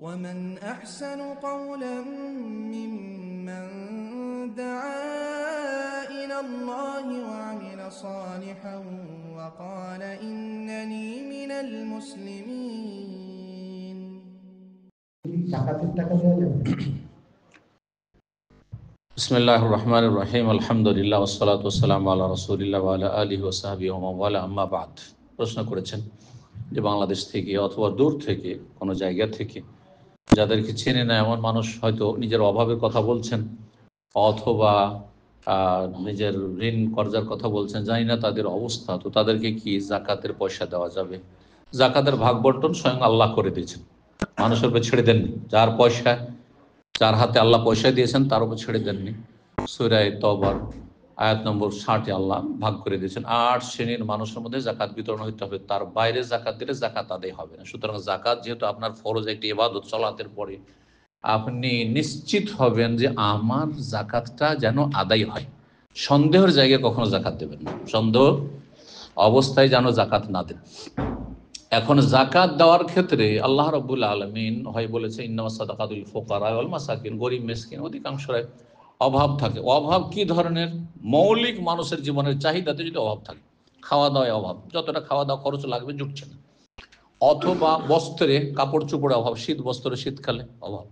ومن أحسن قولا ممن دعا إلى الله وعمل صالحا وقال إنني من المسلمين. بسم الله الرحمن الرحيم الحمد لله والصلاة والسلام على رسول الله وعلى آله وصحبه ومن والاه أما بعد। প্রশ্ন করেছেন যে বাংলাদেশ থেকে অথবা দূর থেকে কোনো জায়গা থেকে যাদেরকে চেনে না এমন মানুষ হয়তো নিজের অভাবের কথা বলছেন অথবা নিজের ঋণ কর্জার কথা বলছেন, জানি না তাদের অবস্থা, তো তাদেরকে কি জাকাতের পয়সা দেওয়া যাবে? জাকাতের ভাগ বন্টন স্বয়ং আল্লাহ করে দিয়েছেন, মানুষের উপর ছেড়ে দেননি। যার পয়সা, যার হাতে আল্লাহ পয়সা দিয়েছেন তার উপর ছেড়ে দেননি। সূরা তওবার আয়াত নম্বর 60 আল্লাহ ভাগ করে দিয়েছেন 8 শ্রেণীর মানুষের মধ্যে জাকাত বিতরণ হইতে হবে, তার বাইরে জাকাত দিলে জাকাত আদায় হবে না। সুতরাং জাকাত যেহেতু আপনার ফরজ একটি ইবাদত, সালাতের পরে আপনি নিশ্চিত হবেন যে আমার জাকাতটা যেন আদায় হয়। সন্দেহের জায়গায় কখনো জাকাত দেবেন না, সন্দেহ অবস্থায় যেন জাকাত না দেন। এখন জাকাত দেওয়ার ক্ষেত্রে আল্লাহ রাব্বুল আলামিন হয় বলেছে ইন্নামাস সাদাকাতুল ফুকারা ওয়াল মাসাকিন, গরীব মিসকিন, অধিকাংশরাই অভাব থাকে। অভাব কি ধরনের? মৌলিক মানুষের জীবনের চাহিদাতে যদি অভাব থাকে, খাওয়া দাওয়ায় অভাব, যতটা খাওয়া দাওয়া খরচ লাগবে জুটছে না, অথবা বস্ত্রে কাপড় চোপড়ে অভাব, শীত বস্ত্রে শীতকালে অভাব,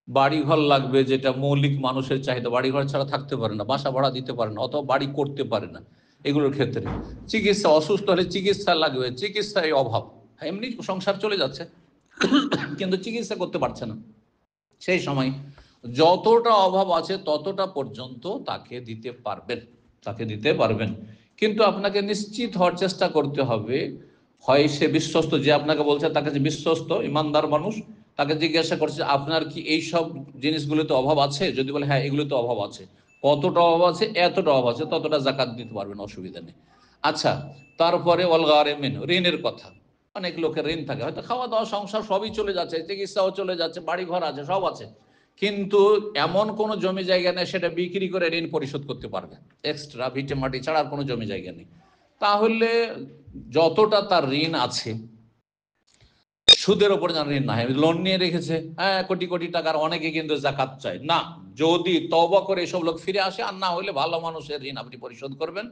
বাড়িঘর লাগবে যেটা মৌলিক মানুষের চাহিদা, বাড়িঘর ছাড়া থাকতে পারে না, বাসা ভাড়া দিতে পারে না, অথবা বাড়ি করতে পারে না, এগুলোর ক্ষেত্রে চিকিৎসা, অসুস্থ হলে চিকিৎসা লাগবে, চিকিৎসায় অভাব, এমনি সংসার চলে যাচ্ছে কিন্তু চিকিৎসা করতে পারছে না, সেই সময় যতটা অভাব আছে ততটা পর্যন্ত তাকে দিতে পারবেন। কিন্তু আপনাকে নিশ্চিত হওয়ার চেষ্টা করতে হবে, হয় সে বিশ্বস্ত, যে আপনাকে বলছে তাকে যে বিশ্বস্ত ইমানদার মানুষ, তাকে জিজ্ঞাসা করছে আপনার কি এই সব জিনিসগুলোতে অভাব আছে? যদি বলে হ্যাঁ এগুলোতে অভাব আছে, কতটা অভাব আছে? এতটা অভাব আছে, ততটা জাকাত দিতে পারবেন, অসুবিধা নেই। আচ্ছা, তারপরে ওয়াল গারিমিন, ঋণের কথা। অনেক লোকের ঋণ থাকে, হয়তো খাওয়া দাওয়া সংসার সবই চলে যাচ্ছে, চিকিৎসাও চলে যাচ্ছে, বাড়ি ঘর আছে, সব আছে, কিন্তু এমন কোনো জমি জায়গা নেই সেটা বিক্রি করে ঋণ পরিশোধ করতে পারবে, এক্সট্রা ভিটে মাটি ছাড়া আর কোনো জমি জায়গা নেই। তাহলে যতটা তার ঋণ আছে, সুদের ওপর যেন ঋণ না হয়, লোন নিয়ে রেখেছে হ্যাঁ কোটি কোটি টাকার, অনেকে কিন্তু জাকাত চায় না। যদি তওবা করে এসব লোক ফিরে আসে, আর না হলে ভালো মানুষের ঋণ আপনি পরিশোধ করবেন,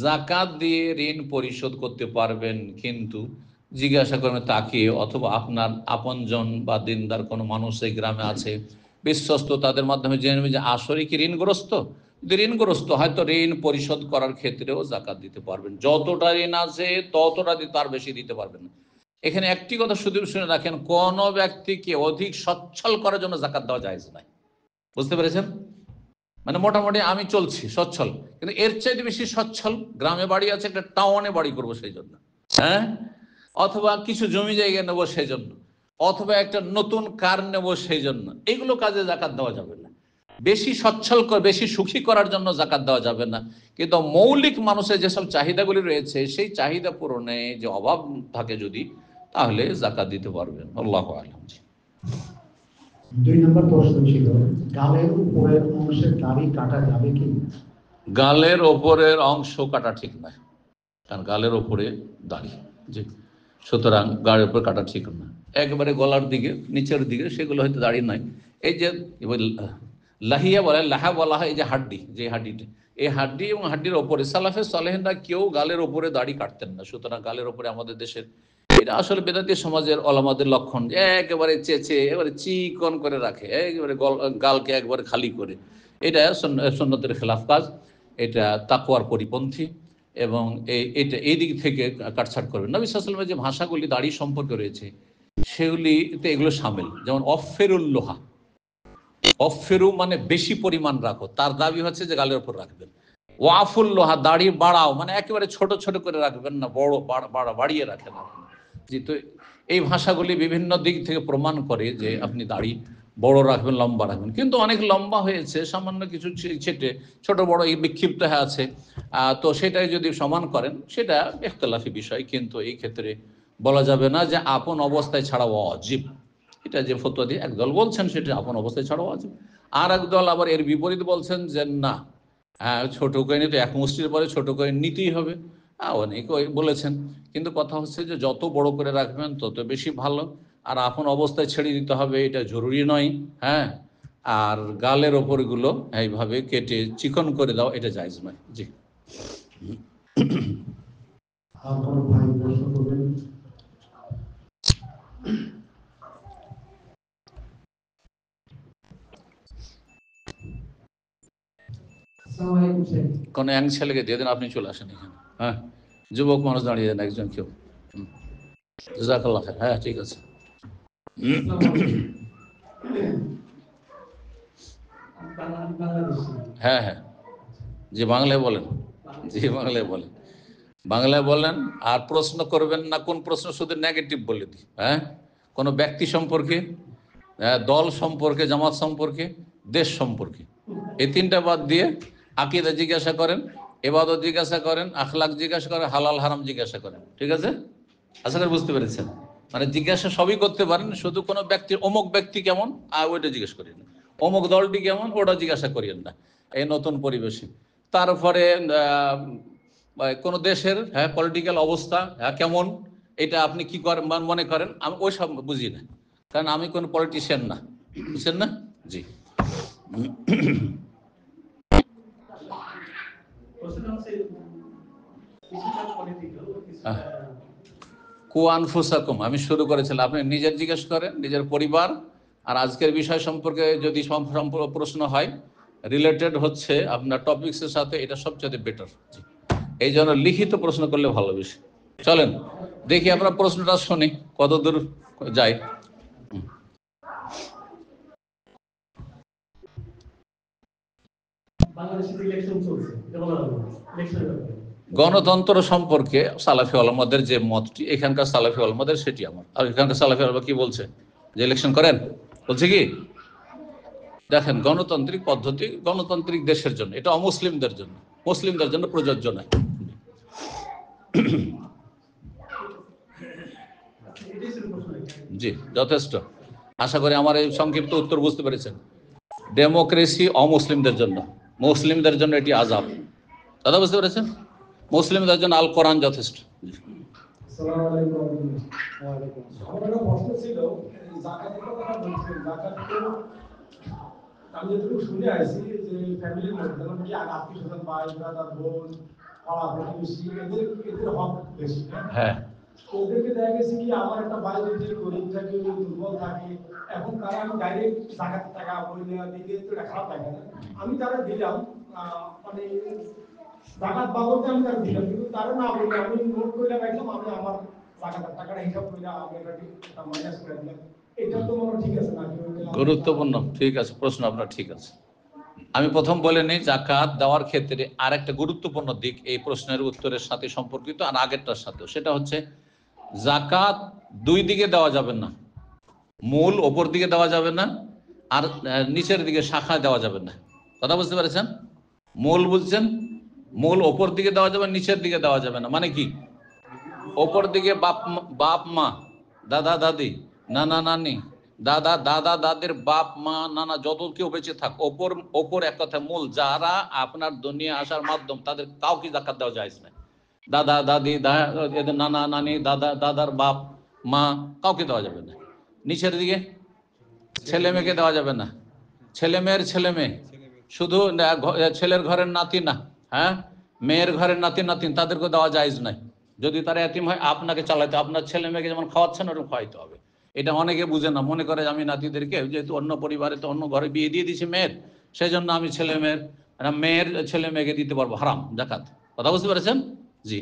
জাকাত দিয়ে ঋণ পরিশোধ করতে পারবেন। কিন্তু জিজ্ঞাসা করবেন তাকে, অথবা আপনার আপনজন বা দিনদার কোনো মানুষ এই গ্রামে আছে বিশ্বস্ত, তাদের মাধ্যমে জেনে নেবেন যে আসলে কি ঋণগ্রস্ত। যদি ঋণগ্রস্ত হয় তো ঋণ পরিশোধ করার ক্ষেত্রেও জাকাত দিতে পারবেন। যতটা ঋণ আছে ততটা তার বেশি দিতে পারবেন না। এখানে একটি কথা শুধু শুনে রাখেন, কোন ব্যক্তিকে অধিক সচ্ছল করার জন্য জাকাত দেওয়া জায়েজ নাই। বুঝতে পেরেছেন? মানে মোটামুটি আমি চলছি সচ্ছল, কিন্তু এর চাইতে বেশি সচ্ছল, গ্রামে বাড়ি আছে, একটা টাউনে বাড়ি করবো সেই জন্য, হ্যাঁ, অথবা কিছু জমি জায়গা নেবো সেই জন্য, অথবা একটা নতুন কার নেবো সেই জন্য, এগুলো কাজে জাকাত দেওয়া যাবে না। বেশি সচ্ছল, বেশি সুখী করার জন্য জাকাত দেওয়া যাবে না। কিন্তু মৌলিক মানুষের যেসব চাহিদাগুলি রয়েছে সেই চাহিদা পূরণে যে অভাব থাকে যদি, তাহলে জাকাত দিতে পারবেন। আল্লাহু আ'লাম। 2 নম্বর প্রশ্ন ছিল, গালের উপরের অংশের দাড়ি কাটা যাবে কি? গালের ওপরের অংশ কাটা ঠিক নয়, কারণ গালের ওপরে দাড়ি, যে সুতরাং গালের উপরে কাটা ঠিক না। একবারে গলার দিকে নিচের দিকে সেগুলো হয়তো দাড়ি নয়। এই যে লাহিয়া বলে, লাহা বলা হয় এই যে হাড্ডি, যে হাড্ডিটা, এই হাড্ডি এবং হাড্ডির ওপরে সালাফে সালেহিনরা কেউ গালের ওপরে দাড়ি কাটতেন না। সুতরাং গালের ওপরে আমাদের দেশের, এটা আসলে বেদাতি সমাজের ওলামাদের লক্ষণ, যে একেবারে চেঁচে একেবারে চিকন করে রাখে, একেবারে গালকে একবারে খালি করে, এটা সুন্নতের খেলাফ কাজ, এটা তাকওয়ার পরিপন্থী, এবং এটা এই দিক থেকে কাটছাট করবেন। নবী সাল্লাল্লাহু আলাইহি ওয়াসাল্লামের যে ভাষাগুলি দাড়ি সম্পর্কে রয়েছে সেগুলিতে এগুলো সামিল, যেমন অফেরুল্লোহা, অফেরু মানে বেশি পরিমাণ রাখো, তার দাবি হচ্ছে যে গালের উপর রাখবেন। ওয়াফুল্লোহা, দাড়ি বাড়াও, মানে একেবারে ছোট ছোট করে রাখবেন না, বড় বাড়িয়ে রাখেন আপনি। জি, তো এই ভাষাগুলি বিভিন্ন দিক থেকে প্রমাণ করে যে আপনি দাড়ি বড় রাখবেন, লম্বা রাখবেন। কিন্তু অনেক লম্বা হয়েছে, সামান্য কিছু ছেটে ছোট বড় এই বিক্ষিপ্ত হয়ে আছে, তো সেটাই যদি সমান করেন সেটা ইখতিলাফি বিষয়। কিন্তু এই ক্ষেত্রে বলা যাবে না যে আপন অবস্থায় ছাড়া ওয়াজিব। এটা যে ফতোয়া দিয়ে একদল বলছেন সেটা আপন অবস্থায় ছাড়া ওয়াজিব, আর একদল আবার এর বিপরীত বলছেন যে না, ছোট করে নিতে, এক মুষ্টির পরে ছোট করে নিতেই হবে। অনেকে বলেছেন, কিন্তু কথা হচ্ছে যে যত বড় করে রাখবেন তত বেশি ভালো, আর আপন অবস্থায় ছেড়ে দিতে হবে এটা জরুরি নয়। হ্যাঁ, আর গালের ওপরগুলো এইভাবে কেটে চিকন করে দাও এটা জায়েজ নয়। জি। আর কোনো ভাই প্রশ্ন করবেন? কোনো এক ছেলেকে দিয়ে দেন, আপনি চলে আসেন এখানে। হ্যাঁ, যুবক মানুষ দাঁড়িয়ে দেন একজন কেউ। জাজাকাল্লাহ খাইর। হ্যাঁ, ঠিক আছে। হ্যাঁ হ্যাঁ, জি বাংলায় বলেন। জি বাংলায় বলেন, বাংলায় বলেন। আর প্রশ্ন করবেন না কোন প্রশ্ন, শুধু নেগেটিভ বলে দিই। হ্যাঁ, কোনো ব্যক্তি সম্পর্কে, দল সম্পর্কে, জামাত সম্পর্কে, দেশ সম্পর্কে, এই তিনটা বাদ দিয়ে আকীদা জিজ্ঞাসা করেন, ইবাদত জিজ্ঞাসা করেন, আখলাক জিজ্ঞাসা করেন, হালাল হারাম জিজ্ঞাসা করেন। ঠিক আছে? আশা করি বুঝতে পেরেছেন। মানে জিজ্ঞাসা সবই করতে পারেন, শুধু কোনো ব্যক্তির অমুক ব্যক্তি কেমন ওইটা জিজ্ঞেস করেন না, অমুক দলটি কেমন ওটা জিজ্ঞাসা করিয়েন না এই নতুন পরিবেশে। তারপরে কোনো দেশের পলিটিক্যাল অবস্থা কেমন, এটা আপনি কি করেন মনে করেন, আমি ওই সব বুঝি না, কারণ আমি কোনো পলিটিশিয়ান না, বুঝছেন না? জি। কুয়ানফুসাকুম আমি শুরু করেছিলাম, আপনি নিজের জিজ্ঞেস করেন, নিজের পরিবার। আর আজকের বিষয় সম্পর্কে যদি প্রশ্ন হয় রিলেটেড হচ্ছে আপনার টপিক্সের সাথে, এটা সবচেয়ে বেটার। এই জন্য লিখিত প্রশ্ন করলে ভালো বেশি। চলেন দেখি আমরা প্রশ্নটা শুনি কতদূর যায়। গণতন্ত্র সম্পর্কে সালাফি ওলামাদের যে মতটি, এখানকার সালাফি ওলামাদের সেটি আমার, আর এখানকার সালাফি ওলামা কি বলছে যে ইলেকশন করেন, বলছে কি দেখেন গণতান্ত্রিক পদ্ধতি গণতান্ত্রিক দেশের জন্য, এটা অমুসলিমদের জন্য, মুসলিমদের জন্য প্রযোজ্য নয়। জি যথেষ্ট, আশা করি আমার এই সংক্ষিপ্ত উত্তর বুঝতে পেরেছেন। ডেমোক্রেসি অমুসলিমদের জন্য, মুসলিমদের জন্য এটি আযাব। দাদা বুঝতে পেরেছেন? মুসলিমদের জন্য আল কোরআন যথেষ্ট। আমার একটা প্রশ্ন ছিল, যাকাতের কথা বলছিলেন, যাকাত তো আমি যতটুকু শুনে আসছি যে ফ্যামিলির মধ্যে, যেমন কি আত্মীয় স্বজন, ভাই ব্রাদার, বোন, পাড়া প্রতিবেশী, এদের হক বেশি। হ্যাঁ, ওদেরকে দেখা গেছে কি আমার একটা ভাই যদি গরিব থাকে, দুর্বল থাকে, এখন তারা আমি ডাইরেক্ট যাকাত টাকা বইলে দিলে তো এটা খারাপ লাগে না। আমি তারা দিলাম, মানে যাকাত বাবদে আমি তারা দিলাম, কিন্তু তারা না বলে আমি নোট করে রাখলাম, আমি আমার যাকাতের টাকাটা হিসাব করে আমি এটা মাইনাস করে দিলাম। এটা তো মনে ঠিক আছে না? গুরুত্বপূর্ণ, ঠিক আছে প্রশ্ন আপনার, ঠিক আছে। আমি প্রথম বলে নিই, জাকাত দেওয়ার ক্ষেত্রে আর একটা গুরুত্বপূর্ণ দিক এই প্রশ্নের উত্তরের সাথে সম্পর্কিত, আর আগেরটার সাথেও, সেটা হচ্ছে জাকাত দুই দিকে দেওয়া যাবে না। মূল ওপর দিকে দেওয়া যাবে না, আর নিচের দিকে শাখায় দেওয়া যাবে না। কথা বুঝতে পেরেছেন? মূল বুঝছেন? মূল ওপর দিকে দেওয়া যাবে, নিচের দিকে দেওয়া যাবে না। মানে কি? ওপর দিকে বাপ মা, দাদা দাদি, নানা নানি, দাদা দাদা দাদির বাপ মা নানা যত কেউ বেঁচে থাক, ওপর এক কথা মূল যারা আপনার দুনিয়া আসার মাধ্যম, তাদের কাউকে জাকাত দেওয়া যায় না। দাদা দাদি, নানা নানি, দাদার বাপ মা, কাউকে দেওয়া যাবে না। নিচের দিকে ছেলে মেয়েকে দেওয়া যাবে না, ছেলে মেয়ের ছেলে মেয়ে, শুধু ছেলের ঘরের নাতি না, হ্যাঁ মেয়ের ঘরের নাতি নাতিন, তাদেরকে দেওয়া জায়েজ নাই। যদি তারা এতিম হয় আপনাকে চালাতে, আপনার ছেলে মেয়েকে যেমন খাওয়াচ্ছেন ওরকম খাওয়াইতে হবে। এটা অনেকে বুঝে না, মনে করে আমি নাতিদেরকে যেহেতু অন্য পরিবারে তো অন্য ঘরে বিয়ে দিয়ে দিয়েছি মেয়ের, সেই জন্য আমি মেয়ের ছেলে মেয়েকে দিতে পারবো, হারাম জাকাত। কথা বুঝতে পেরেছেন? জি।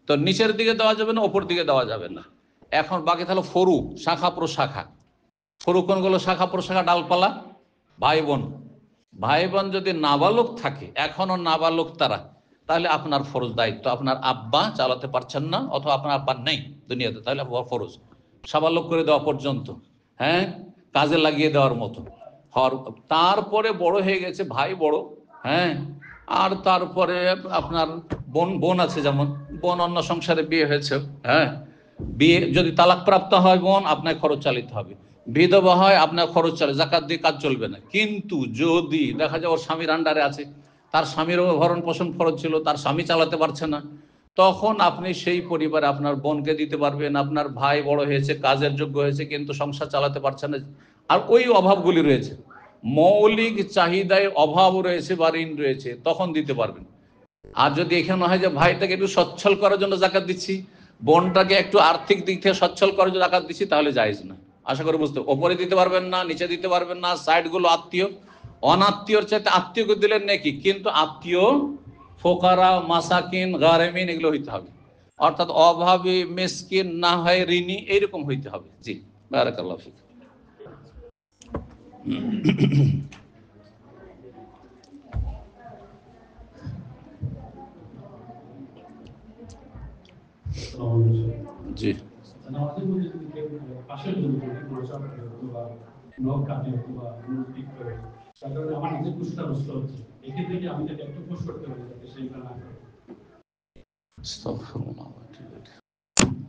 তো নিচের দিকে দেওয়া যাবে না, ওপর দিকে দেওয়া যাবে না। এখন বাকি তাহলে ফরু, শাখা প্রশাখা। ফরু কোনগুলো? শাখা প্রশাখা, ডালপালা। ভাই বোন, ভাই বোন যদি নাবালক থাকে, এখনো নাবালক তারা, তাহলে আপনার ফরজ দায়িত্ব, আপনার আব্বা চালাতে পারছেন না অথবা আপনার আব্বা নেই দুনিয়াতে, তাহলে ফরজ সাবালক করে দেওয়া পর্যন্ত, হ্যাঁ কাজে লাগিয়ে দেওয়ার মতো। তারপরে বড় হয়ে গেছে ভাই বড়, হ্যাঁ, আর তারপরে আপনার বোন আছে, যেমন বোন অন্য সংসারে বিয়ে হয়েছে, হ্যাঁ, বিয়ে যদি তালাক প্রাপ্ত হয় বোন, আপনার খরচ চালিতে হবে। বিধবা হয় আপনার খরচ চলে, জাকাত দিয়ে কাজ চলবে না। কিন্তু যদি দেখা যায় ওর স্বামীর আন্ডারে আছে, তার স্বামীরও ভরণ পোষণ খরচ ছিল, তার স্বামী চালাতে পারছে না, তখন আপনি সেই পরিবারে আপনার বোনকে দিতে পারবেন, আপনার ভাই বড় হয়েছে, কাজের যোগ্য হয়েছে, কিন্তু সংসার চালাতে পারছে না, আর ওই অভাবগুলি রয়েছে, মৌলিক চাহিদায় অভাব রয়েছে বা ঋণ রয়েছে, তখন দিতে পারবেন। আর যদি এখানে হয় যে ভাইটাকে একটু সচ্ছল করার জন্য জাকাত দিচ্ছি, বোনটাকে একটু আর্থিক দিক থেকে সচ্ছল করার জন্য জাকাত দিচ্ছি, তাহলে জায়েজ না। আশা করি বুঝতে, ওপরে দিতে পারবেন না, নিচে দিতে পারবেন না, সাইডগুলো আত্মীয়, অনাত্মীয়র চাইতে আত্মীয়কে দিলেন নাকি, কিন্তু আত্মীয় ফোকারা, মাসাকিন, গারেমিন এগুলো হইতে হবে, অর্থাৎ অভাবী, মিসকিন না হয় ঋণী, এইরকম হইতে হবে। জি, বারাকাল্লাহু ফিক। জি, আমাদের মধ্যে যদি কেউ পাশের জমি অথবা নখ কাটে অথবা পিক করে, তার কারণে আমার নিজের পুষ্টা নষ্ট হচ্ছে, এক্ষেত্রে কি আমি তাকে একটু পুষ করতে হবে যাতে সেইটা না করে?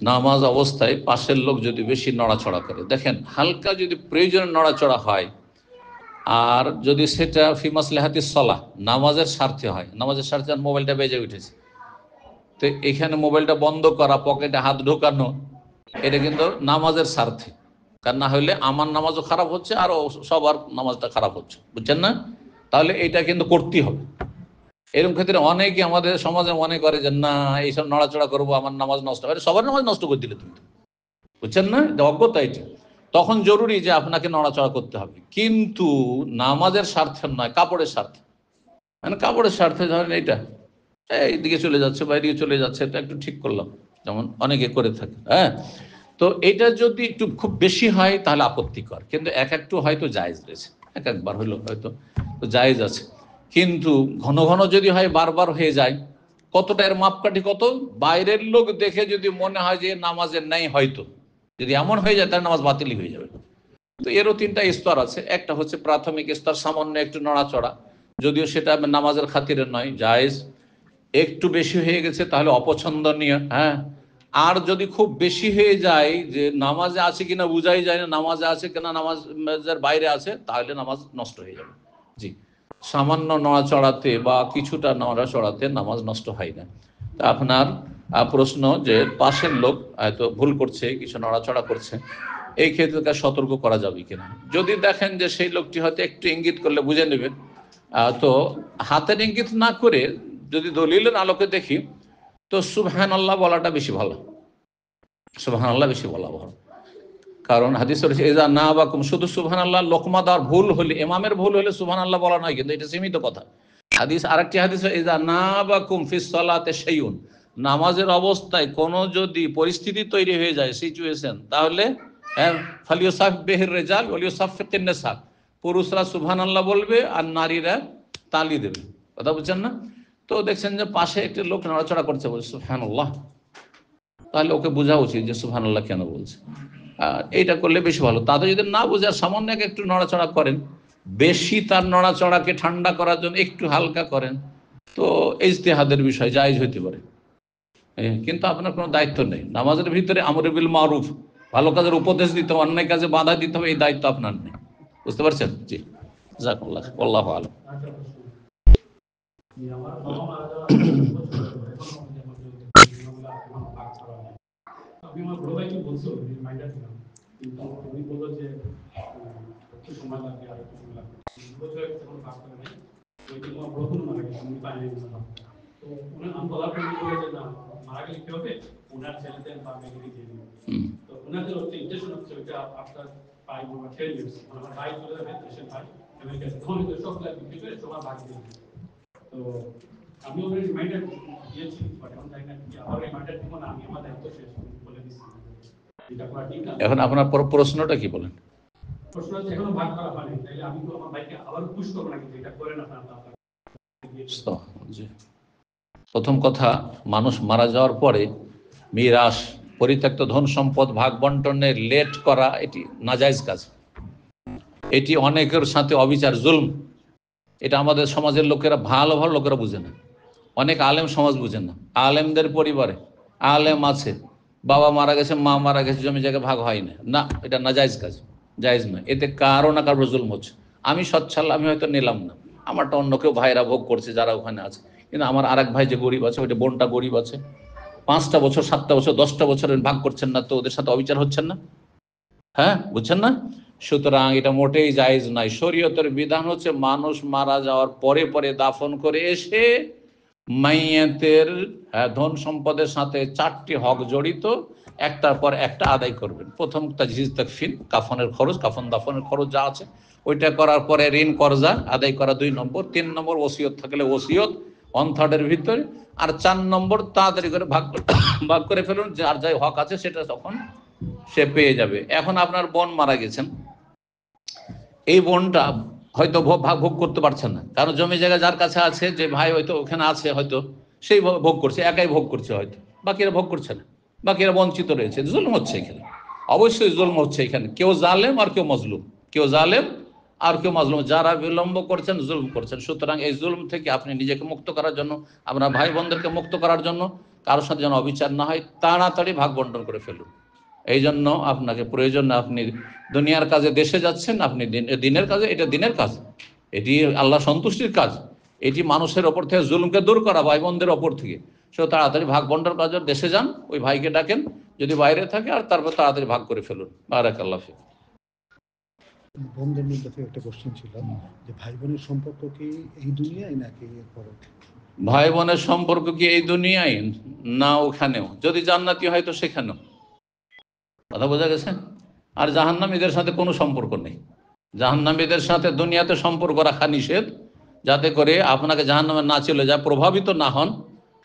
নামাজ অবস্থায় পাশের লোক যদি বেশি নড়াচড়া করে, দেখেন হালকা যদি প্রয়োজনে নড়াচড়া হয়, আর যদি সেটা ফি মাসলাহাতি সলাহ, নামাজের স্বার্থে হয়, নামাজের স্বার্থে মোবাইলটা বেজে উঠেছে, তো এখানে মোবাইলটা বন্ধ করা, পকেটে হাত ঢোকানো, এটা কিন্তু নামাজের স্বার্থে, কারণ না হলে আমার নামাজও খারাপ হচ্ছে আর সবার নামাজটা খারাপ হচ্ছে, বুঝছেন না? তাহলে এটা কিন্তু করতেই হবে। এরকম ক্ষেত্রে অনেকে আমাদের সমাজে মনে করে যে না, এইসব নড়াচড়া করবো, আমার নামাজ নষ্ট হবে, সবার নামাজ নষ্ট করে দিলে তুমি, বুঝছেন না? অজ্ঞতা এটা। তখন জরুরি যে আপনাকে নড়াচড়া করতে হবে, কিন্তু নামাজের স্বার্থে নয়, কাপড়ের স্বার্থে। মানে কাপড়ের স্বার্থে ধরেন এইটা এইদিকে চলে যাচ্ছে, বাইরে চলে যাচ্ছে, এটা একটু ঠিক করলাম, যেমন অনেকে করে থাকে। হ্যাঁ, তো এটা যদি একটু খুব বেশি হয় তাহলে আপত্তিকর, কিন্তু এক একটু হয়তো জায়েজ রয়েছে, এক একবার হলো হয়তো তো জায়েজ আছে। কিন্তু ঘন ঘন যদি হয়, বারবার হয়ে যায়, কতটা এর মাপকাঠি কত, বাইরের লোক দেখে যদি মনে হয় যে নামাজের নেই, হয়তো যদি এমন হয়ে যায় তাহলে নামাজ বাতিল হয়ে যাবে। তো এরও তিনটা স্তর আছে। একটা হচ্ছে প্রাথমিক স্তর, সামান্য একটু নড়াচড়া, যদিও সেটা নামাজের খাতিরে নয়, জায়েজ। একটু বেশি হয়ে গেছে তাহলে অপছন্দনীয়। হ্যাঁ, আর যদি খুব বেশি হয়ে যায় যে নামাজে আছে কিনা বুঝাই যায় না, নামাজে আছে কিনা নামাজের বাইরে আছে, তাহলে নামাজ নষ্ট হয়ে যাবে। জি, সামান্য নড়াচড়াতে বা কিছুটা নড়াচড়াতে নামাজ নষ্ট হয় না। তা আপনার প্রশ্ন যে পাশের লোক হয়তো ভুল করছে, কিছু নড়াচড়া করছে, এই ক্ষেত্রে তাকে সতর্ক করা যাবে কিনা। যদি দেখেন যে সেই লোকটি হয়তো একটু ইঙ্গিত করলে বুঝে নেবেন, তো হাতের ইঙ্গিত না করে যদি দলিলের আলোকে দেখি, তো সুবহানাল্লাহ বলাটা বেশি ভালো, সুবহানাল্লাহ বেশি বলা ভালো। কারণ হাদিস রয়েছে এজা না বাকুম, শুধু সুবহানাল্লাহ লোকমা দেওয়ার ভুল হলে, ইমামের ভুল হলে সুবহানাল্লাহ বলা নয়, কিন্তু এটা সীমিত কথা। হাদিস আরেকটি হাদিস এজা না বাকুম ফিস সালাতে শাইউন, নামাজের অবস্থায় কোনো যদি পরিস্থিতি তৈরি হয়ে যায়, সিচুয়েশন, তাহলে ফালিউসাফবিহির রিজাল ওয়ালিউসাফফিকিন নিসা, পুরুষরা সুবহানাল্লাহ বলবে আর নারীরা তালি দেবে। কথা বুঝছেন না? তো দেখছেন যে পাশে একটি লোক নড়াচড়া করছে, বলছে সুবহানাল্লাহ, তাহলে ওকে বোঝা উচিত যে সুবহানাল্লাহ কেন বলছে। এইটা করলে বেশি ভালো। তাতে যদি না বুঝে আর সামান্য একটু নড়াচড়া করেন, বেশি তার নড়াচড়াকে ঠান্ডা করার জন্য একটু হালকা করেন, তো ইজতিহাদের বিষয়, জায়েজ হইতে পারে। কিন্তু আপনার কোনো দায়িত্ব নেই। নামাজের ভিতরে আমরে বিল মারুফ, ভালো কাজের উপদেশ দিতে হবে, অন্যায় কাজে বাধা দিতে হবে, এই দায়িত্ব আপনার নেই। বুঝতে পারছেন? জি, জাযাকাল্লাহ, আল্লাহু আ'লাম। আমার বাবা মারা যাওয়ার আমি আমার বড় ভাইকে বলছো মাইন্ডার ছিলাম, কিন্তু উনি বললো যে একটু সময় লাগবে, আর একটু সময় লাগবে, কোনো কাজ করে নাই, ওইটি তোমার বড় কোনো মারা গেছে, উনি পায়নি। তো উনি আমি বলার পর বলে যে না, মারা গেলে কি হবে, ওনার ছেলেদের বা মেয়েকে দিয়ে দিবে। তো ওনাদের হচ্ছে ইন্টেনশন হচ্ছে ওইটা আফটার 5 or 10 years আমার ভাই চলে যাবে, দেশের ভাই আমেরিকাতে, তখন সব লাইফ বিক্রি করে সবার ভাগ দিয়ে দিবে। তো আমি ওদের রিমাইন্ডার দিয়েছি, বাট এখন জানি না কি আবার রিমাইন্ডার দিব না, আমি আমার দায়িত্ব শেষ বলে দিচ্ছি। এটা করা ঠিক না। এখন আপনার প্রশ্নটা কি বলেন? প্রশ্ন হচ্ছে এখনো ভাগ করা হয়নি, তাইলে আমি তো আমার ভাইকে আবার পুশ করবো নাকি যেটা করে না আপনার? প্রথম কথা, মানুষ মারা যাওয়ার পরে মিরাস, পরিত্যক্ত ধন সম্পদ ভাগ বন্টনের লেট করা, এটি নাজায়েজ কাজ, এটি অনেকের সাথে অবিচার, জুলম। এটা আমাদের সমাজের লোকেরা, ভালো ভালো লোকেরা বুঝে না, অনেক আলেম সমাজ বুঝে না। আলেমদের পরিবারে আলেম আছে, বাবা মারা গেছে, মা মারা গেছে, জমি জায়গা ভাগ হয় না, না, এটা নাজায়েজ কাজ, জায়েজ নয়। এতে কারো না কারো জুলম হচ্ছে। আমি সচ্ছল, আমি হয়তো নিলাম না, আমারটা অন্য কেউ ভাইরা ভোগ করছে যারা ওখানে আছে, কিন্তু আমার আরেক ভাই যে গরিব আছে, ওইটা বোনটা গরিব আছে, 5টা বছর, 7টা বছর, 10টা বছরের ভাগ করছেন না, তো ওদের সাথে অবিচার হচ্ছেন না? হ্যাঁ, বুঝছেন না? সুতরাং এটা মোটেই জায়েজ নাই। শরীয়তের বিধান হচ্ছে মানুষ মারা যাওয়ার পরে পরে দাফন করে এসে মাইয়াতের ধন সম্পদের সাথে 4টি হক জড়িত, একটার পর একটা আদায় করবেন। প্রথম তাজহিজ তাকফিন, কাফনের খরচ, কাফন দাফনের খরচ যা আছে ওইটা করার পরে ঋণ কর্জা আদায় করা 2 নম্বর, 3 নম্বর ওসিয়ত থাকলে ওসিয়ত 1/3 ভিতরে, আর 4 নম্বর তাড়াতাড়ি করে ভাগ করে ফেলুন, যার যাই হক আছে সেটা তখন সে পেয়ে যাবে। এখন আপনার বোন মারা গেছেন, এই বোনটা হয়তো ভোগ করতে পারছেন না, কারণ জমি জায়গা যার কাছে আছে, যে ভাই হয়তো ওখানে আছে, হয়তো সেই ভোগ করছে, একাই ভোগ করছে, হয়তো বাকিরা ভোগ করছে না, বাকিরা বঞ্চিত রয়েছে। জুলম হচ্ছে এখানে, অবশ্যই জুলম হচ্ছে এখানে। কেউ জালেম আর কেউ মজলুম, কেউ জালেম আর কেউ মজলুম, যারা বিলম্ব করছেন জুলম করছেন। সুতরাং এই জুলম থেকে আপনি নিজেকে মুক্ত করার জন্য, আপনার ভাই বোনদেরকে মুক্ত করার জন্য, কারোর সাথে যেন অবিচার না হয়, তাড়াতাড়ি ভাগ বন্টন করে ফেলুন। এই জন্য আপনাকে প্রয়োজন, আপনি দুনিয়ার কাজে দেশে যাচ্ছেন, আপনি দিনের কাজে, এটা দিনের কাজ, এটি আল্লাহ সন্তুষ্টির কাজ, এটি মানুষের ওপর থেকে জুলুমকে দূর করা, ভাই বোনদের ওপর থেকে। সে তাড়াতাড়ি ভাগ বন্টন কাজে দেশে যান, ওই ভাইকে ডাকেন যদি বাইরে থাকে, আর তারপর তাড়াতাড়ি ভাগ করে ফেলুন। বারাকাল্লাহ ফিক। বোনদের মধ্যে থেকে একটা কোশ্চেন ছিল যে ভাই বোনের সম্পর্ক কি এই দুনিয়ায় নাকি এরপরে? ভাই বোনের সম্পর্ক কি এই দুনিয়ায় না ওখানেও? যদি জান্নাতি হয় তো সেখানেও। কথা বোঝা গেছে? আর জাহান্নামীদের সাথে কোনো সম্পর্ক নেই। জাহান্নামীদের সাথে দুনিয়াতে সম্পর্ক রাখা নিষেধ, যাতে করে আপনাকে জাহান্নামে না চলে যায়, প্রভাবিত না হন।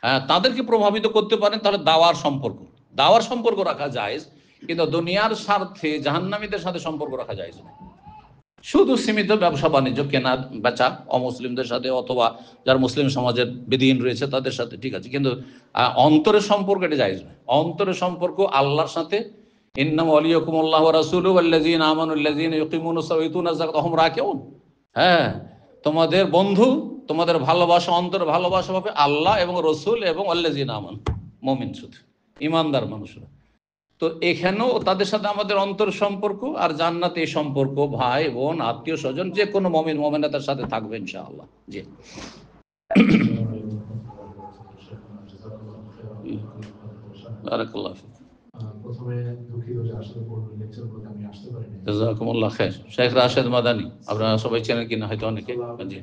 হ্যাঁ, তাদেরকে প্রভাবিত করতে পারেন, তাহলে দাওয়ার সম্পর্ক রাখা যায়, কিন্তু দুনিয়ার স্বার্থে জাহান্নামীদের সাথে সম্পর্ক রাখা যায় না। শুধু সীমিত ব্যবসা বাণিজ্য, কেনা বেচা অমুসলিমদের সাথে, অথবা যারা মুসলিম সমাজের বিধিহীন রয়েছে তাদের সাথে, ঠিক আছে, কিন্তু অন্তরের সম্পর্ক এটা জায়েজ নয়। অন্তরের সম্পর্ক আল্লাহর সাথে, ইন্নামা ওয়ালিয়াকুমুল্লাহু ওয়া রাসূলুহু ওয়াল্লাযীনা আমানুল্লাযীনা ইউকিমুনাস সালাতা ওয়া ইউতুনাজ যাকাতা ওয়া হুম রাকিউন। হ্যাঁ, তোমাদের বন্ধু, তোমাদের ভালোবাসা, অন্তরের ভালোবাসা হবে আল্লাহ এবং রসুল এবং ওয়াল্লাযীনা আমানু, মুমিন, শুধু ঈমানদার মানুষরা। তো এখানেও তাদের সাথে আমাদের অন্তর সম্পর্ক, আর জান্নাতে এই সম্পর্ক ভাই বোন আত্মীয় স্বজন যে কোনো মুমিন মুমিনাতের সাথে থাকবে ইনশাআল্লাহ। জি, বারাকাল্লাহ ফিক। প্রথমে দুঃখিত যে আসলে পূর্ণ লেকচারগুলোতে আমি আসতে পারিনি। জাযাকুমুল্লাহ খাইর। শেখ রাশেদ মাদানী আপনারা সবাই চেনেন কিনা হয়তো অনেকে। জি,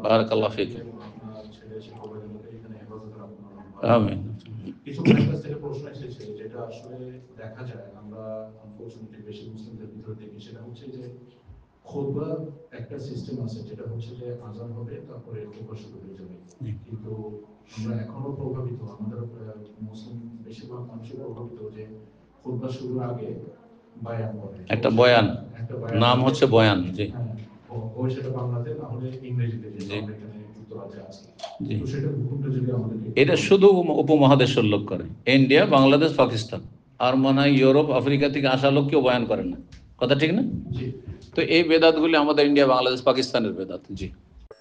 বারাকাল্লাহ ফিক। আপনার ছেলে শিক্ষকদেরকে এখানে হেফাজত রাখুন। আমিন। কিছু মানুষের কাছ থেকে প্রশ্ন এসেছে, যেটা আসলে দেখা যায় আমরা আনফরচুনেটলি বেশি মুসলিমদের ভিতরে দেখি, সেটা হচ্ছে যে খুতবা একটা সিস্টেম আছে, যেটা হচ্ছে যে আজান হবে তারপরে খুতবা শুরু হয়ে যাবে। কিন্তু আমরা এখনো প্রভাবিত, আমাদের মুসলিম বেশিরভাগ মানুষই প্রভাবিত যে খুতবা শুরুর আগে বয়ান করে, একটা বয়ান, নাম হচ্ছে বয়ান। জি, ওই সেটা বাংলাতে, না হলে ইংরেজিতে, যে আমরা এখানে যুক্তরাজ্যে আছি। তো সেটা হুকুমটা যদি আমাদের, এটা শুধু উপমহাদেশের লোক করে, ইন্ডিয়া, বাংলাদেশ, পাকিস্তান, আর মনে হয় ইউরোপ আফ্রিকা থেকে আসা লোক কেউ বয়ান করেন না। কথা ঠিক না? জি। তো এই বেদাতগুলি আমাদের ইন্ডিয়া, বাংলাদেশ, পাকিস্তানের বেদাত। জি,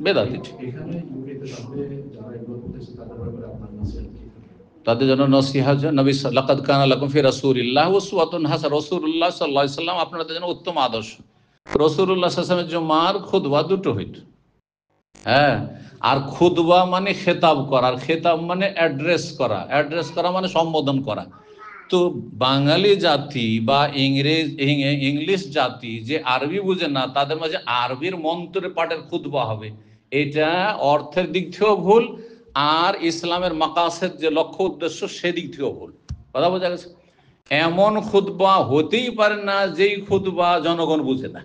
বেদাত। এখানে ইউকেতে তাহলে যারা এগুলো করতেছে তাদের ব্যাপারে আপনার নসিহত কি? তাদের জন্য নসিহত, নবী লাকাদ কানা লাকুম ফি রাসূলিল্লাহি উসওয়াতুন হাসানাহ, রাসূলুল্লাহ সাল্লাল্লাহু আলাইহি ওয়াসাল্লাম আপনাদের জন্য উত্তম আদর্শ। রাসূলুল্লাহ সাল্লাল্লাহু আলাইহি ওয়াসাল্লামের জুমার খুতবা দুটো হইত। হ্যাঁ, আর খুতবা মানে খেতাব করা, আর খেতাব মানে অ্যাড্রেস করা মানে সম্বোধন করা। তো বাঙালি জাতি বা ইংলিশ জাতি যে আরবি বুঝে না, তাদের মাঝে আরবির মন্ত্রের পাঠের খুতবা হবে, এটা অর্থের দিক থেকেও ভুল, আর ইসলামের মাকাসেদ যে লক্ষ্য উদ্দেশ্য সেদিক থেকেও ভুল। কথা বোঝা গেছে? এমন খুতবা হতেই পারে না যেই খুতবা জনগণ বুঝে না।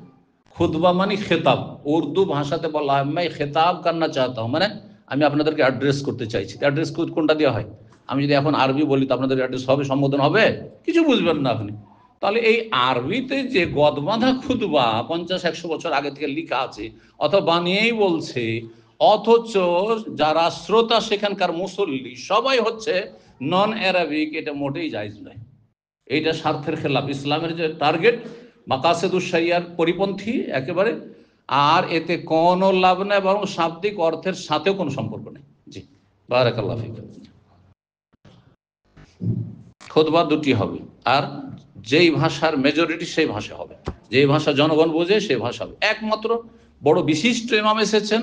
খুতবা মানে খেতাব, উর্দু ভাষাতে বলা হয় मैं খেতাব करना चाहता हूं, মানে আমি আপনাদেরকে অ্যাড্রেস করতে চাইছি। অ্যাড্রেস কোনটা দেওয়া হয়? আমি যদি এখন আরবি বলি তো আপনাদের অ্যাড্রেস হবে, সম্বোধন হবে? কিছু বুঝবেন না আপনি। তাহলে এই আরবিতে যে গদবাঁধা খুতবা 50-100 বছর আগে থেকে লেখা আছে, অথবা বানিয়েই বলছে, অথচ যারা শ্রোতা সেখানকার মুসল্লি সবাই হচ্ছে নন অ্যারাবিক, এটা মোটেই জায়েজ নয়। এইটা স্বার্থের খেলাফ, ইসলামের যে টার্গেট মাকাসিদুশ শরিয়ার পরিপন্থী একেবারে, আর এতে কোনো লাভ নেই, বরং শাব্দিক অর্থের সাথেও কোনো সম্পর্ক নেই। জি, বারাকাল্লাহ ফিক। খুতবা দুটি হবে, আর যেই ভাষার মেজরিটি সেই ভাষা হবে, যেই ভাষা জনগণ বোঝে সেই ভাষা হবে। একমাত্র বড় বিশিষ্ট ইমাম এসেছেন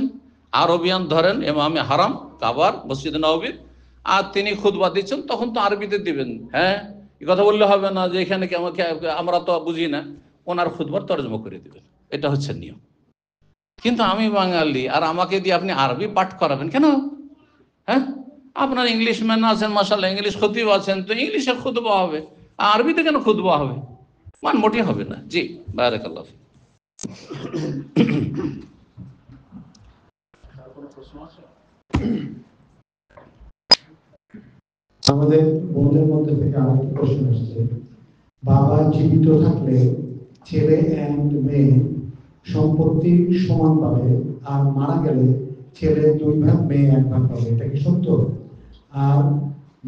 আরবিয়ান, ধরেন ইমামে হারাম কাবার মসজিদ নববীর, আর তিনি খুতবা দিচ্ছেন, তখন তো আরবিতে দিবেন। হ্যাঁ, এই কথা বললে হবে না যে এখানে আমরা তো বুঝি না, ওনার খুতবার তরজমা করে দিবেন, এটা হচ্ছে নিয়ম। কিন্তু আমি বাঙালি, আর আমাকে দিয়ে আপনি আরবি পাঠ করাবেন কেন? হ্যাঁ, আপনার ইংলিশ ম্যান আছেন, মাশাআল্লাহ, ইংলিশ খতিব আছেন, তো ইংলিশে খুতবা হবে, আরবিতে কেন খুতবা হবে? মান মোটেই হবে না। জি, বারাকাল্লাহ। আমাদের বোনদের মধ্যে থেকে আরেকটা প্রশ্ন এসেছে, বাবা জীবিত থাকলে ছেলে এন্ড মেয়ে সম্পত্তি সমান পাবে, আর মারা গেলে ছেলে 2 ভাগ মেয়ে 1 ভাগ পাবে, এটা কি সত্য? আর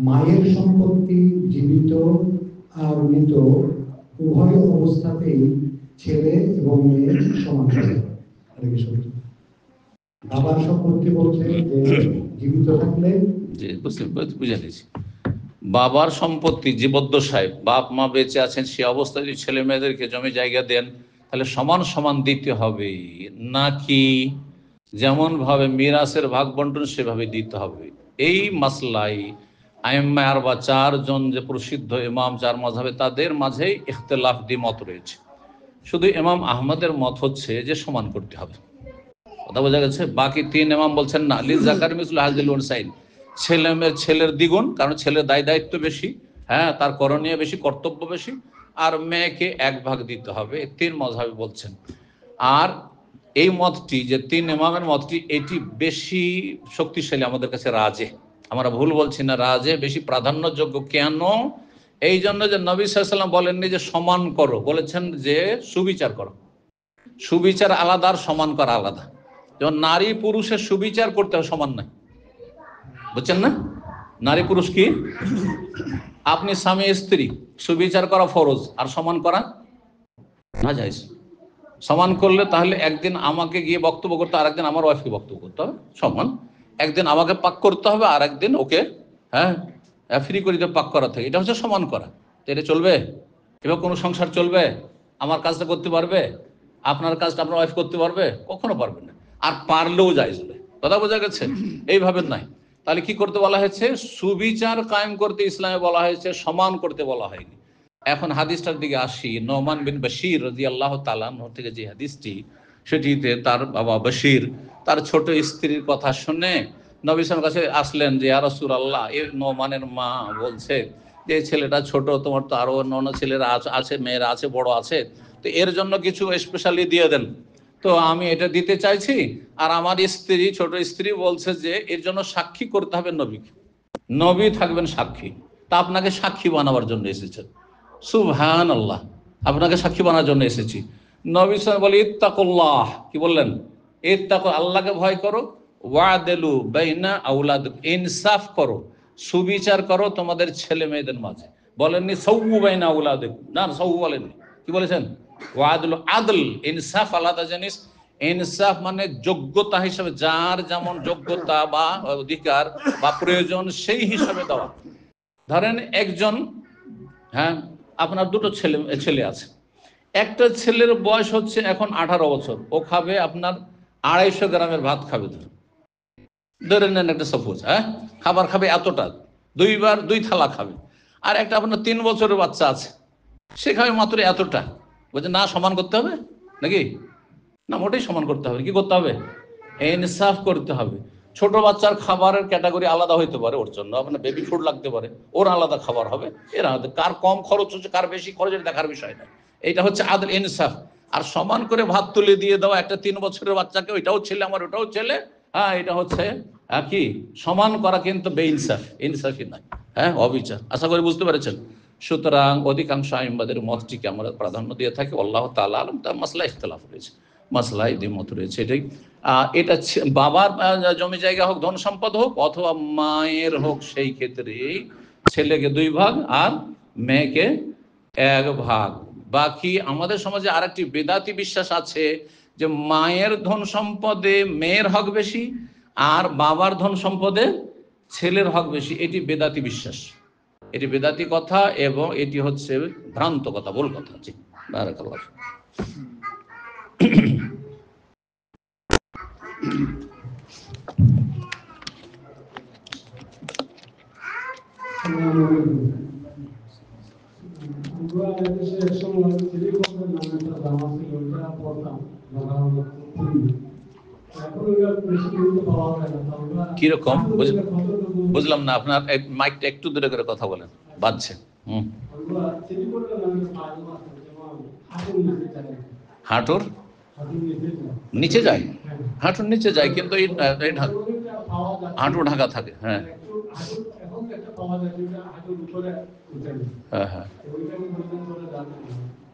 মায়ের সম্পত্তি জীবিত আর মৃত উভয় অবস্থাতেই ছেলে এবং মেয়ে সমান পাবে, এটা কি সত্য? বাবার সম্পত্তি বলছে যে জীবিত থাকলে, জি, বুঝে নিয়েছি। বাবার সম্পত্তি জীবদ্দশায়, বাপ মা বেঁচে আছেন, সে অবস্থায় যদি ছেলে মেয়েদেরকে জমি জায়গা দেন, তাহলে সমান সমান দিতে হবে, নাকি যেমন ভাবে মিরাসের ভাগ বন্টন সেভাবে দিতে হবে? এই মাসলাই আইম্মা আরবা 4 জন যে প্রসিদ্ধ ইমাম 4 মাযহাবে, তাদের মাঝেই ইখতিলাফ, দ্বিমত রয়েছে। শুধু ইমাম আহমদের মত হচ্ছে যে সমান করতে হবে, কথা বোঝা গেছে। বাকি 3 ইমাম বলছেন না, লিজাকার মিসলু হাযিল উনসাইন, ছেলের দ্বিগুণ, কারণ ছেলের দায়িত্ব বেশি, হ্যাঁ, তার করণীয় বেশি, কর্তব্য বেশি, আর মেয়েকে 1 ভাগ দিতে হবে, 3 মাযহাবে বলছেন। আর এই মতটি, যে 3 ইমামের মতটি, এটি বেশি শক্তিশালী আমাদের কাছে, রাজে, আমরা ভুল বলছি না, রাজে বেশি প্রাধান্যযোগ্য। কেন? এই জন্য যে নবী সাল্লাল্লাহু আলাইহি ওয়াসাল্লাম বলেননি যে সমান করো, বলেছেন যে সুবিচার করো। সুবিচার আলাদা আর সমান করা আলাদা। যেমন নারী পুরুষের সুবিচার করতে হবে, সমান নাই, বুঝছেন না? নারী পুরুষ কি, আপনি স্বামী স্ত্রী, সুবিচার করা ফরজ, আর সমান করা না জায়েজ। সমান করলে তাহলে একদিন আমাকে গিয়ে বক্তব্য করতে, আর একদিন আমার ওয়াইফকে বক্তব্য করতে হবে, সমান। একদিন আমাকে পাক করতে হবে, আর একদিন ওকে, হ্যাঁ, ফ্রি করে দিয়ে পাক করা থেকে, এটা হচ্ছে সমান করা। তো এটা চলবে? এবার কোনো সংসার চলবে? আমার কাজটা করতে পারবে? আপনার কাজটা আপনার ওয়াইফ করতে পারবে? কখনো পারবে না। আর পারলেও জায়েজ হবে, কথা বোঝা গেছে? এইভাবে নাই। তাহলে কি করতে বলা হয়েছে? সুবিচার কায়েম করতে ইসলামে বলা হয়েছে, সমান করতে বলা হয়নি। এখন হাদিসটার দিকে আসি। নোমান বিন বশির রাদিয়াল্লাহু তাআলা আনহু থেকে যে হাদিসটি, সেটিতে তার বাবা বশির তার ছোট স্ত্রীর কথা শুনে নবী সাল্লাল্লাহু আলাইহি ওয়াসাল্লামের কাছে আসলেন যে, ইয়া রাসূলুল্লাহ, এই নোমানের মা বলছে যে ছেলেটা ছোট, তোমার তো আরো অন্য ছেলেরা আছে, মেয়েরা আছে, বড় আছে, তো এর জন্য কিছু স্পেশালি দিয়ে দেন। তো আমি এটা দিতে চাইছি, আর আমার স্ত্রী, ছোট স্ত্রী বলছে যে এর জন্য সাক্ষী করতে হবে নবীকে, নবী থাকবেন সাক্ষী, তা আপনাকে সাক্ষী বানাবার জন্য এসেছেন। সুবহানাল্লাহ, আপনাকে সাক্ষী বানার জন্য এসেছি। নবী সাল্লাল্লাহু আলাইহি ওয়াসাল্লাম বলে, ইত্তাকুল্লাহ, কি বললেন? ইত্তাকু, আল্লাহকে ভয় করো, ওয়াদিলু বাইনা আওলাদিকুম, ইনসাফ করো, সুবিচার করো তোমাদের ছেলে মেয়েদের মাঝে। বলেননি সাওয়ু বাইনা আওলাদিকুম, না, সাওয়ু বলেননি, কি বলেছেন? ওয়াদিলু, আদল, ইনসাফ আলাদা জিনিস। ইনসাফ মানে যোগ্যতা হিসাবে, যার যেমন যোগ্যতা বা অধিকার বা প্রয়োজন সেই হিসাবে দেওয়া। ধরেন একজন, হ্যাঁ, আপনার 2টো ছেলে আছে। একটা ছেলের বয়স হচ্ছে এখন 18 বছর, ও খাবে আপনার 250 গ্রামের ভাত খাবে, ধরে নেন একটা সাপোজ, হ্যাঁ, খাবার খাবে এতটা, 2 থালা খাবে। আর একটা আপনার 3 বছরের বাচ্চা আছে, সে খাবে মাত্র এতটা। বলছে না, সমান করতে হবে নাকি? না, মোটেই সমান করতে হবে। কি করতে হবে? ইনসাফ করতে হবে। ছোট বাচ্চার খাবারের ক্যাটাগরি আলাদা হইতে পারে, ওর জন্য আপনার বেবি ফুড লাগতে পারে, ওর আলাদা খাবার হবে, এর আলাদা। কার কম খরচ হচ্ছে, কার বেশি খরচ, এটা দেখার বিষয় না। এটা হচ্ছে আদল, ইনসাফ। আর সমান করে ভাত তুলে দিয়ে দেওয়া একটা 3 বছরের বাচ্চাকে, ওইটাও ছেলে আমার, ওটাও ছেলে, হ্যাঁ, এটা হচ্ছে কি সমান করা, কিন্তু বেইনসাফ, ইনসাফই নাই, হ্যাঁ, অবিচার। আশা করি বুঝতে পেরেছেন। সুতরাং অধিকাংশ আইনবাদের মতটিকে আমরা প্রাধান্য দিয়ে থাকি, আল্লাহ তাআলা আলম। তার মাসলা ইখতিলাফ রয়েছে, মাসলায় দ্বিমত রয়েছে। এটাই এটা বাবার জমি জায়গা হোক, ধন সম্পদ হোক, অথবা মায়ের হোক, সেই ক্ষেত্রে ছেলেকে 2 ভাগ আর মেয়েকে 1 ভাগ। বাকি আমাদের সমাজে আরেকটি বেদাতি বিশ্বাস আছে যে মায়ের ধন সম্পদে মেয়ের হক বেশি, আর বাবার ধন সম্পদে ছেলের হক বেশি। এটি বেদাতি বিশ্বাস, এটি বেদাতি কথা, এবং এটি হচ্ছে ভ্রান্ত কথা, ভুল কথা। জি, বারাকাল্লাহ। আমরা এদেশে একসময় টেলিকমের নামে একটা জামা ছিল, ওইটা পড়তাম এখন ওইটা বেশি গুরুত্ব পাওয়া যায় না। আমরা কিরকম বুঝলাম না, আপনার মাইকটা একটু দূরে করে কথা বলেন, বাজছে। আমরা টেলিকমের নামে পাইলাম আছে, যেমন হাঁটুর নিচে যায়, হাঁটুর হাঁটুর নিচে যায়, নিচে যায়, হাঁটুর নিচে যায়, কিন্তু এই পাওয়া যায় হাঁটু ঢাকা থাকে। হ্যাঁ এখন একটা পাওয়া যায় যেটা হাঁটুর উপরে উঠে যায়, হ্যাঁ হ্যাঁ, ওইটা পর্যন্ত চলে যাবে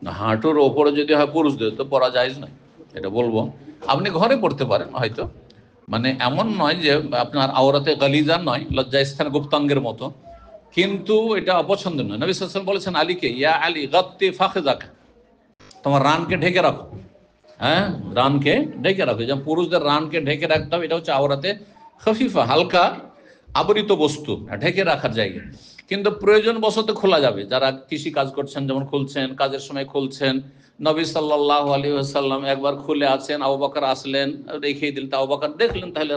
না। হাঁটুর ওপরে যদি হয় পুরুষদের তো পরা যায় না, এটা বলবো। আপনি ঘরে পড়তে পারেন হয়তো, মানে এমন নয় যে আপনার আওরাতে গালিজা নয়, লজ্জাস্থান গুপ্তাঙ্গের মতো, কিন্তু এটা অপছন্দ নয়। নবী সাল্লাল্লাহু আলাইহি ওয়াসাল্লাম বলেছেন আলীকে, ইয়া আলী গাত্তি ফাখিযাক, তোমার রানকে ঢেকে রাখো। হ্যাঁ, রানকে ঢেকে রাখো, যেমন পুরুষদের রানকে ঢেকে রাখতে হবে, এটা হচ্ছে আওরাতে খফিফা, হালকা আবরিত বস্তু, ঢেকে রাখার জায়গা। কিন্তু প্রয়োজন বশত খোলা যাবে, যারা কৃষি কাজ করছেন যেমন খুলছেন, কাজের সময় খুলছেন। নবী সাল্লাল্লাহু আলাইহি ওয়াসাল্লাম একবার খুলে আছেন, আবু বকর আসলেন, রেখে দিলেন, আবু বকর দেখলেন, তাহলে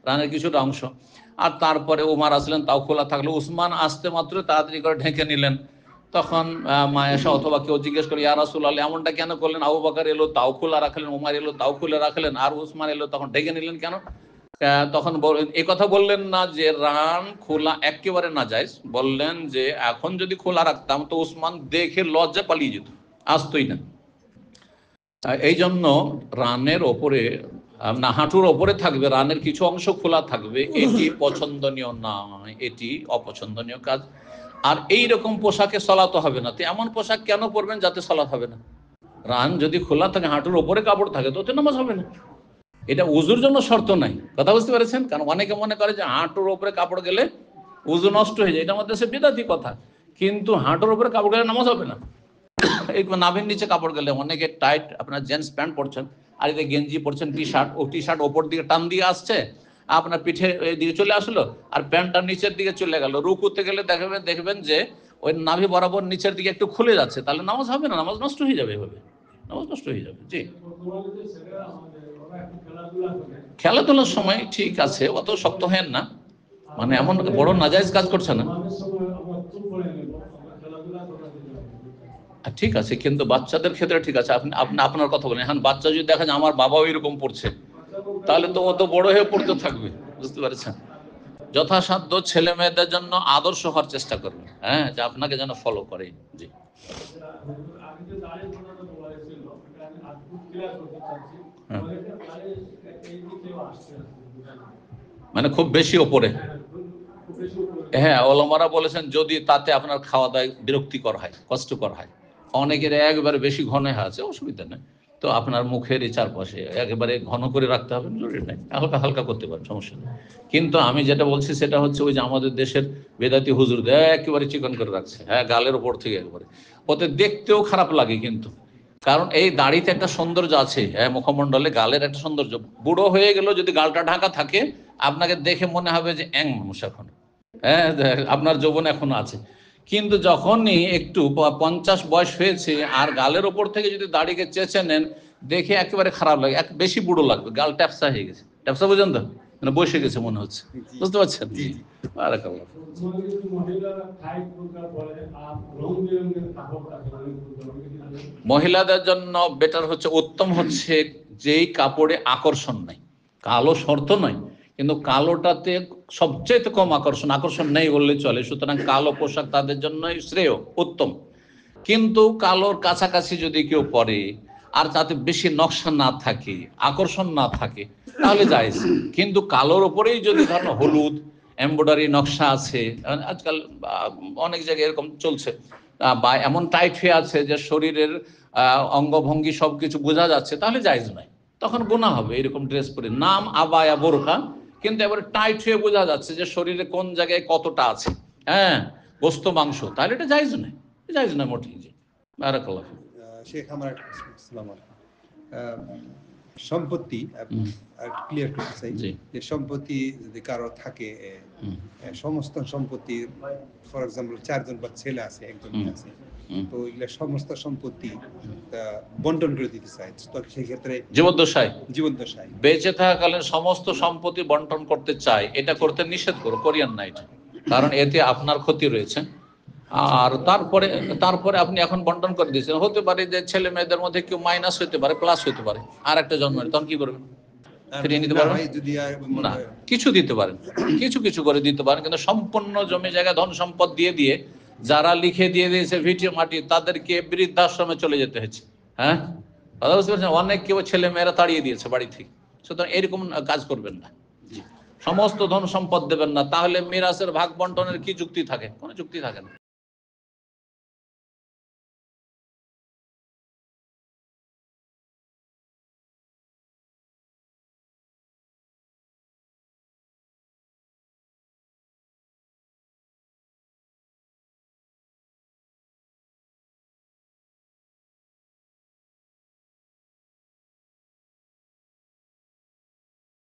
রানের কিছুটা অংশ। আর তারপরে ওমর আসলেন, তাও খোলা থাকলো। উসমান আসতে মাত্র তাড়াতাড়ি করে ঢেকে নিলেন। তখন মায়েশা অথবা কেউ জিজ্ঞেস করে, ইয়া রাসূলুল্লাহ এমনটা কেন করলেন? আবু বকর এলো তাও খোলা রাখলেন, ওমর এলো তাও খুলে রাখলেন, আর উসমান এলো তখন ঢেকে নিলেন কেন? তখন এই কথা বললেন না যে রান খোলা একেবারে না জায়েজ, বললেন যে এখন যদি খোলা রাখতাম তো উসমান দেখে লজ্জা পালিয়ে যেত, আসতোই না। এই জন্য রানের ওপরে না, হাঁটুর ওপরে থাকবে, রানের কিছু অংশ খোলা থাকবে, এটি পছন্দনীয় নয়, এটি অপছন্দনীয় কাজ। আর এই রকম পোশাকে সলাতে হবে না। তো এমন পোশাক কেন পরবেন যাতে সলাত হবে না? রান যদি খোলা থাকে, হাঁটুর ওপরে কাপড় থাকে, তো ওতে নামাজ হবে না। এটা উজুর জন্য শর্ত নাই, কথা বুঝতে পেরেছেন? কারণ অনেকে মনে করে যে হাঁটুর ওপরে কাপড় গেলে উজু নষ্ট হয়ে যায়, এটা আমাদের দেশে বিদাতি কথা। কিন্তু হাঁটুর ওপরে কাপড় গেলে নামাজ হবে না। এই নাভির নিচে কাপড় গেলে, অনেকে টাইট আপনার জিন্স প্যান্ট পরছেন, আর এতে গেঞ্জি পরছেন, টি শার্ট, ও টি শার্ট ওপর দিকে টান দিয়ে আসছে, আপনার পিঠে দিকে চলে আসলো, আর প্যান্টটা নিচের দিকে চলে গেল। রুকুতে গেলে দেখবেন যে ওই নাভি বরাবর নিচের দিকে একটু খুলে যাচ্ছে, তাহলে নামাজ হবে না, নামাজ নষ্ট হয়ে যাবে, এভাবে নামাজ নষ্ট হয়ে যাবে। জি, খেলাধুলার সময় ঠিক আছে, অত শক্ত হেন না, মানে এমন বড় নাজায়েজ কাজ করছে না। ঠিক আছে, কিন্তু বাচ্চাদের ক্ষেত্রে ঠিক আছে। আপনি আপনার কথা বলেন। এখন বাচ্চা যদি দেখা যায় আমার বাবাও এরকম পড়ছে, তাহলে তো ও তো বড় হয়ে পড়তে থাকবে, বুঝতে পারছেন? যথাসাধ্য ছেলে মেয়েদের জন্য আদর্শ হওয়ার চেষ্টা করবেন, হ্যাঁ, যে আপনাকে যেন ফলো করে। জি, মানে খুব বেশি ওপরে। হ্যাঁ, ওলামারা বলেছেন যদি তাতে আপনার খাওয়া দাওয়া বিরক্তিকর হয়, কষ্টকর হয়, অনেকের একবারে বেশি ঘন আছে, অসুবিধা নেই। তো আপনার মুখের এই চারপাশে একেবারে ঘন করে রাখতে হবে জরুরি নেই, হালকা হালকা করতে পারেন, সমস্যা নেই। কিন্তু আমি যেটা বলছি সেটা হচ্ছে ওই যে আমাদের দেশের বেদাতি হুজুর একেবারে চিকন করে রাখছে, হ্যাঁ, গালের ওপর থেকে একবারে, ওতে দেখতেও খারাপ লাগে। কিন্তু কারণ এই দাড়িতে একটা সৌন্দর্য আছে, হ্যাঁ, মুখমণ্ডলে গালের একটা সৌন্দর্য। বুড়ো হয়ে গেলেও যদি গালটা ঢাকা থাকে, আপনাকে দেখে মনে হবে যে মানুষ এখন, হ্যাঁ, আপনার যৌবন এখনো আছে। কিন্তু যখনই একটু 50 বয়স হয়েছে আর গালের ওপর থেকে যদি দাড়িকে চেঁচে নেন, দেখে একেবারে খারাপ লাগে, বেশি বুড়ো লাগবে, গাল ট্যাপসা হয়ে গেছে। ট্যাপসা বুঝেন তো, মানে বসে গেছে মনে হচ্ছে, বুঝতে পারছেন? জি, বারাকাল্লাহ। মহিলাদের জন্য বেটার হচ্ছে, উত্তম হচ্ছে যেই কাপড়ে আকর্ষণ নাই, কালো শর্ত নয়, কিন্তু কালোটাতে সবচেয়ে কম আকর্ষণ নেই বললে চলে। সুতরাং কালো পোশাক তাদের জন্য শ্রেয়, উত্তম। কিন্তু কালোর কাছাকাছি যদি কেউ পরে আর তাতে বেশি নকশা না থাকে, আকর্ষণ না থাকে, তাহলে জায়েজ। কিন্তু কালোর ওপরেই যদি ধরেন হলুদ এমব্রয়ডারি নকশা আছে, আজকাল অনেক জায়গায় এরকম চলছে, বা এমন টাইট হয়ে আছে যে শরীরের অঙ্গভঙ্গি সবকিছু বোঝা যাচ্ছে, তাহলে জায়েজ নয়, তখন গুনাহ হবে এরকম ড্রেস পরে। নাম আবায়া বোরকা, কিন্তু এবারে টাইট হয়ে বোঝা যাচ্ছে যে শরীরে কোন জায়গায় কতটা আছে, হ্যাঁ, গোস্ত মাংস, তাহলে এটা জায়েজ নয়, জায়েজ নয় মোটেই। জি, বারাকাল্লাহ। শেখ, আমার একটা প্রশ্ন, আসসালামু আলাইকুম। সম্পত্তি ক্লিয়ার করতে চাই যে সম্পত্তি যদি কারো থাকে, সমস্ত সম্পত্তি, ফর এক্সাম্পল 4 জন বা ছেলে আছে, একজন আছে, তো এগুলা সমস্ত সম্পত্তি বন্টন করে দিতে চাই, তো সেই ক্ষেত্রে জীবদ্দশায় বেঁচে থাকাকালীন সমস্ত সম্পত্তি বন্টন করতে চাই, এটা করতে নিষেধ করিয়েন না। এটা কারণ এতে আপনার ক্ষতি রয়েছে। আর তারপরে আপনি এখন বন্টন করে দিয়েছেন, হতে পারে যে ছেলে মেয়েদের মধ্যে কেউ মাইনাস হতে পারে, প্লাস হতে পারে, আর একটা জন্ম নিলে তখন কি করবেন? ফিরিয়ে নিতে পারবেন না, কিছু দিতে পারেন, কিছু কিছু করে দিতে পারেন, কিন্তু সম্পূর্ণ জমি জায়গা ধন সম্পদ দিয়ে যারা লিখে দিয়ে দিয়েছে ভিটে মাটি, তাদেরকে বৃদ্ধাশ্রমে চলে যেতে হয়েছে। হ্যাঁ, কথা বুঝতে পারছেন? অনেক কেউ ছেলে মেয়েরা তাড়িয়ে দিয়েছে বাড়ি থেকে। সুতরাং এরকম কাজ করবেন না, সমস্ত ধন সম্পদ দেবেন না, তাহলে মিরাসের ভাগ বন্টনের কি যুক্তি থাকে? কোনো যুক্তি থাকে না।